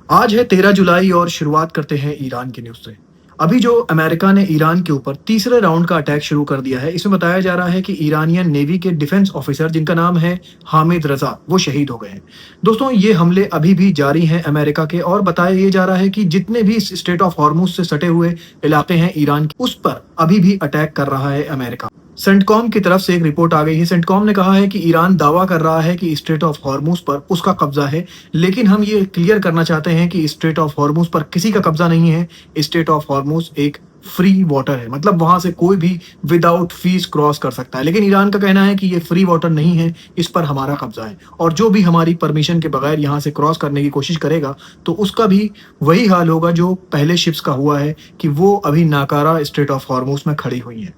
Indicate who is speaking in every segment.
Speaker 1: आज है 13 जुलाई और शुरुआत करते हैं ईरान की न्यूज़ से। अभी जो अमेरिका ने ईरान के ऊपर तीसरे राउंड का अटैक शुरू कर दिया है, इसमें बताया जा रहा है कि ईरानियन नेवी के डिफेंस ऑफिसर जिनका नाम है हामिद रजा, वो शहीद हो गए हैं। दोस्तों, ये हमले अभी भी जारी हैं अमेरिका के और बताया ये जा रहा है कि जितने भी स्टेट ऑफ हॉर्मुज से सटे हुए इलाके हैं ईरान के, उस पर अभी भी अटैक कर रहा है अमेरिका। सेंटकॉम की तरफ से एक रिपोर्ट आ गई है। सेंटकॉम ने कहा है कि ईरान दावा कर रहा है कि स्ट्रेट ऑफ हॉर्मुज पर उसका कब्जा है, लेकिन हम ये क्लियर करना चाहते हैं कि स्ट्रेट ऑफ हॉर्मुज पर किसी का कब्जा नहीं है। स्ट्रेट ऑफ हॉर्मुज एक फ्री वाटर है, मतलब वहां से कोई भी विदाउट फीस क्रॉस कर सकता है, लेकिन ईरान का कहना है कि ये फ्री वाटर नहीं है, इस पर हमारा कब्जा है और जो भी हमारी परमिशन के बगैर यहाँ से क्रॉस करने की कोशिश करेगा तो उसका भी वही हाल होगा जो पहले शिप्स का हुआ है कि वो अभी नाकारा स्ट्रेट ऑफ हॉर्मुज में खड़ी हुई है।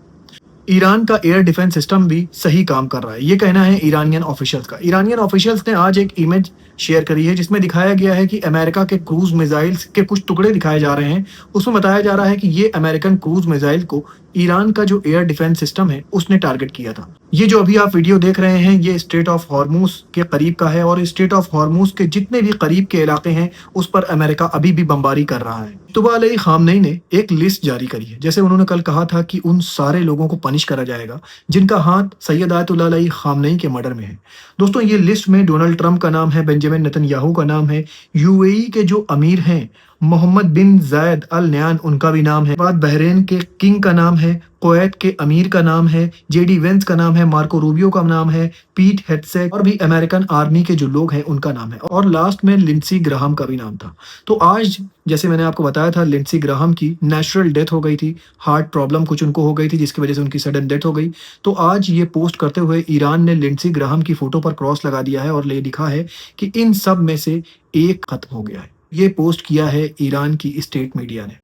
Speaker 1: ईरान का एयर डिफेंस सिस्टम भी सही काम कर रहा है, ये कहना है ईरानियन ऑफिशियल्स का। ईरानियन ऑफिशियल्स ने आज एक इमेज शेयर करी है जिसमें दिखाया गया है कि अमेरिका के क्रूज मिसाइल्स के कुछ टुकड़े दिखाए जा रहे हैं। उसमें बताया जा रहा है कि ये अमेरिकन क्रूज मिसाइल को ईरान का जो एयर डिफेंस सिस्टम है उसने टारगेट किया था। ये जो अभी आप वीडियो देख रहे हैं ये स्ट्रेट ऑफ हॉर्मुज के करीब का है और स्ट्रेट ऑफ हॉर्मुज के जितने भी करीब के इलाके हैं उस पर अमेरिका अभी भी बमबारी कर रहा है। अयतुल्लाह अली खामनेई ने एक लिस्ट जारी करी है, जैसे उन्होंने कल कहा था कि उन सारे लोगों को पनिश करा जाएगा जिनका हाथ सैयद अयतुल्लाह अली खामनेई के मर्डर में है। दोस्तों, ये लिस्ट में डोनाल्ड ट्रंप का नाम है, बेंजामिन नेतन्याहू का नाम है, यूएई के जो अमीर हैं मोहम्मद बिन जायद अल नयान उनका भी नाम है, बाद बहरीन के किंग का नाम है, कुवैत के अमीर का नाम है, जेडी वेंस का नाम है, मार्को रूबियो का नाम है, पीट हेड्सेक और भी अमेरिकन आर्मी के जो लोग हैं उनका नाम है और लास्ट में लिंडसी ग्राहम का भी नाम था। तो आज जैसे मैंने आपको बताया था लिंडसी ग्राहम की नेचुरल डेथ हो गई थी, हार्ट प्रॉब्लम कुछ उनको हो गई थी जिसकी वजह से उनकी सडन डेथ हो गई। तो आज ये पोस्ट करते हुए ईरान ने लिंडसी ग्राहम की फोटो पर क्रॉस लगा दिया है और ये लिखा है कि इन सब में से एक खत्म हो गया है। ये पोस्ट किया है ईरान की स्टेट मीडिया ने।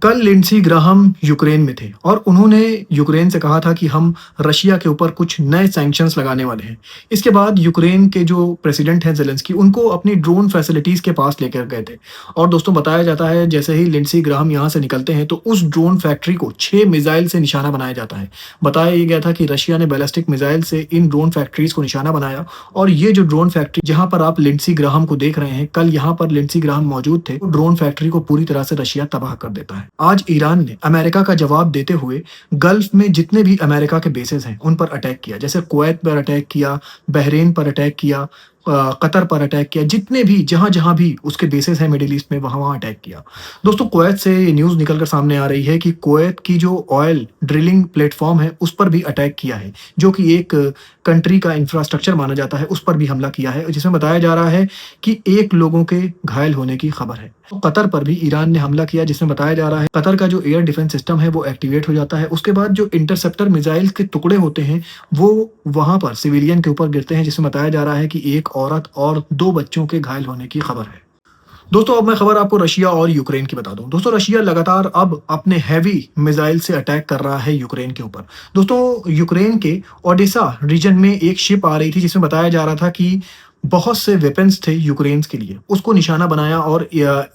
Speaker 1: कल लिंडसी ग्राहम यूक्रेन में थे और उन्होंने यूक्रेन से कहा था कि हम रशिया के ऊपर कुछ नए सैंक्शंस लगाने वाले हैं। इसके बाद यूक्रेन के जो प्रेसिडेंट हैं ज़ेलेंस्की, उनको अपनी ड्रोन फैसिलिटीज़ के पास लेकर गए थे और दोस्तों बताया जाता है जैसे ही लिंडसी ग्राहम यहाँ से निकलते हैं तो उस ड्रोन फैक्ट्री को 6 मिसाइल से निशाना बनाया जाता है। बताया ये गया था कि रशिया ने बैलिस्टिक मिसाइल से इन ड्रोन फैक्ट्रीज को निशाना बनाया और ये जो ड्रोन फैक्ट्री जहाँ पर आप लिंडसी ग्राहम को देख रहे हैं, कल यहाँ पर लिंडसी ग्राहम मौजूद थे, ड्रोन फैक्ट्री को पूरी तरह से रशिया तबाह कर देता है। आज ईरान ने अमेरिका का जवाब देते हुए गल्फ में जितने भी अमेरिका के बेसेस हैं उन पर अटैक किया, जैसे कुवैत पर अटैक किया, बहरीन पर अटैक किया, कतर पर अटैक किया, जितने भी जहां जहां भी उसके बेसेस हैं मिडिल ईस्ट में वहां वहां अटैक किया। दोस्तों, कुवैत से ये न्यूज़ निकलकर सामने आ रही है कि कुवैत की जो ऑयल ड्रिलिंग प्लेटफॉर्म है उस पर भी अटैक किया है, जो कि एक कंट्री का इंफ्रास्ट्रक्चर माना जाता है, उस पर भी हमला किया है, जिसमें बताया जा रहा है कि 1 लोगों के घायल होने की खबर है। तो कतर पर भी ईरान ने हमला किया, जिसमें बताया जा रहा है कतर का जो एयर डिफेंस सिस्टम है वो एक्टिवेट हो जाता है। उसके बाद जो इंटरसेप्टर मिसाइल के टुकड़े होते हैं वो वहां पर सिविलियन के ऊपर गिरते हैं, जिसमें बताया जा रहा है कि 1 औरत और 2 बच्चों के घायल होने की खबर है। दोस्तों, अब मैं खबर आपको रशिया और यूक्रेन की बता दूं। दोस्तों, रशिया लगातार अब अपने हैवी मिसाइल से अटैक कर रहा है यूक्रेन के ऊपर। दोस्तों, यूक्रेन के ओडेसा रीजन में एक शिप आ रही थी जिसमें बताया जा रहा था कि बहुत से वेपन्स थे यूक्रेन के लिए, उसको निशाना बनाया और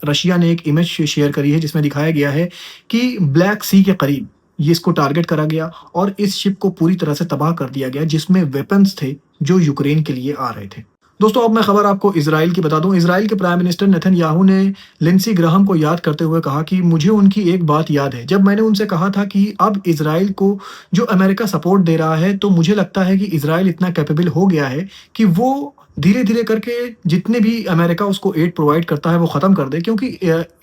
Speaker 1: रशिया ने एक इमेज शेयर करी है जिसमें दिखाया गया है कि ब्लैक सी के करीब ये इसको टारगेट करा गया और इस शिप को पूरी तरह से तबाह कर दिया गया जिसमें वेपन्स थे जो यूक्रेन के लिए आ रहे थे। दोस्तों, अब मैं खबर आपको इजराइल की बता दूं। इजराइल के प्राइम मिनिस्टर नेतन्याहू ने लिंडसी ग्राहम को याद करते हुए कहा कि मुझे उनकी एक बात याद है, जब मैंने उनसे कहा था कि अब इजराइल को जो अमेरिका सपोर्ट दे रहा है तो मुझे लगता है कि इजराइल इतना कैपेबल हो गया है कि वो धीरे धीरे करके जितने भी अमेरिका उसको एड प्रोवाइड करता है वो ख़त्म कर दे, क्योंकि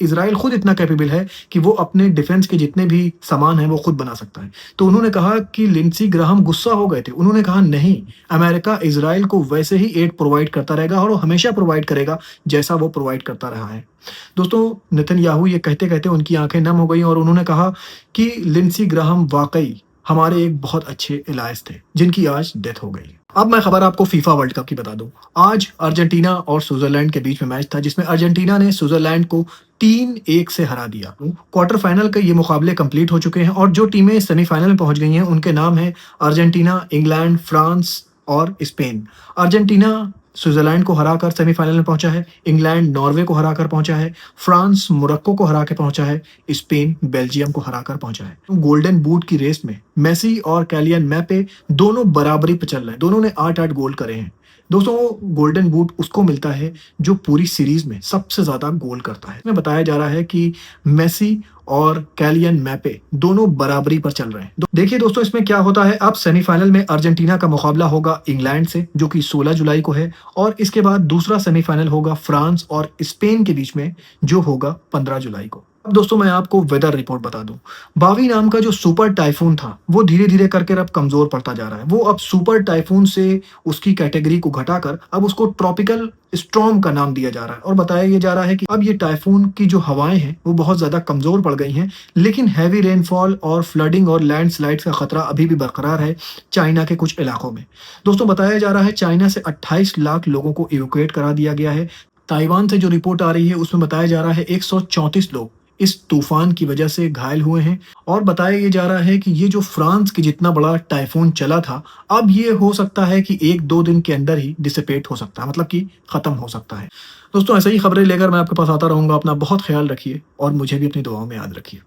Speaker 1: इजराइल खुद इतना कैपेबल है कि वो अपने डिफेंस के जितने भी सामान हैं वो खुद बना सकता है। तो उन्होंने कहा कि लिंडसी ग्राहम गुस्सा हो गए थे। उन्होंने कहा नहीं, अमेरिका इजराइल को वैसे ही एड प्रोवाइड करता रहेगा और वो हमेशा प्रोवाइड करेगा जैसा वो प्रोवाइड करता रहा है। दोस्तों, नेतन्याहू ये कहते कहते उनकी आंखें नम हो गई और उन्होंने कहा कि लिंडसी ग्राहम वाकई हमारे एक बहुत अच्छे एलायज थे जिनकी आज डेथ हो गई। अब मैं खबर आपको फीफा वर्ल्ड कप की बता दूं। आज अर्जेंटीना और स्विट्जरलैंड के बीच में मैच था जिसमें अर्जेंटीना ने स्विट्जरलैंड को 3-1 से हरा दिया। क्वार्टर फाइनल के ये मुकाबले कंप्लीट हो चुके हैं और जो टीमें सेमीफाइनल में पहुंच गई हैं उनके नाम हैं अर्जेंटीना, इंग्लैंड, फ्रांस और स्पेन। अर्जेंटीना स्विट्जरलैंड को हराकर सेमीफाइनल में पहुंचा है, इंग्लैंड नॉर्वे को हराकर पहुंचा है, फ्रांस मोरक्को को हरा के पहुंचा है, स्पेन बेल्जियम को हराकर पहुंचा है। गोल्डन बूट की रेस में मेसी और कैलियन मैपे दोनों बराबरी पर चल रहे हैं, दोनों ने 8-8 गोल करे हैं। दोस्तों गोल्डन बूट उसको मिलता है जो पूरी सीरीज में सबसे ज़्यादा गोल करता है। इसमें बताया जा रहा है कि मेसी और कैलियन मैपे दोनों बराबरी पर चल रहे हैं। देखिए दोस्तों इसमें क्या होता है, अब सेमीफाइनल में अर्जेंटीना का मुकाबला होगा इंग्लैंड से जो कि 16 जुलाई को है और इसके बाद दूसरा सेमीफाइनल होगा फ्रांस और स्पेन के बीच में जो होगा 15 जुलाई को। अब दोस्तों मैं आपको वेदर रिपोर्ट बता दूं। बावी नाम का जो सुपर टाइफून था वो धीरे धीरे करके अब कमजोर पड़ता जा रहा है। वो अब सुपर टाइफून से उसकी कैटेगरी को घटाकर अब उसको ट्रॉपिकल स्टॉर्म का नाम दिया जा रहा है और बताया ये जा रहा है कि अब ये टाइफून की जो हवाएं हैं वो बहुत ज्यादा कमजोर पड़ गई हैं, लेकिन हैवी रेनफॉल और फ्लडिंग और लैंडस्लाइड्स का खतरा अभी भी बरकरार है चाइना के कुछ इलाकों में। दोस्तों बताया जा रहा है चाइना से 28 लाख लोगों को इवैक्यूएट करा दिया गया है। ताइवान से जो रिपोर्ट आ रही है उसमें बताया जा रहा है 134 लोग इस तूफान की वजह से घायल हुए हैं और बताया ये जा रहा है कि ये जो फ्रांस की जितना बड़ा टाइफून चला था अब ये हो सकता है कि 1-2 दिन के अंदर ही डिसिपेट हो सकता है, मतलब कि खत्म हो सकता है। दोस्तों ऐसे ही खबरें लेकर मैं आपके पास आता रहूंगा। अपना बहुत ख्याल रखिए और मुझे भी अपनी दुआओं में याद रखिए।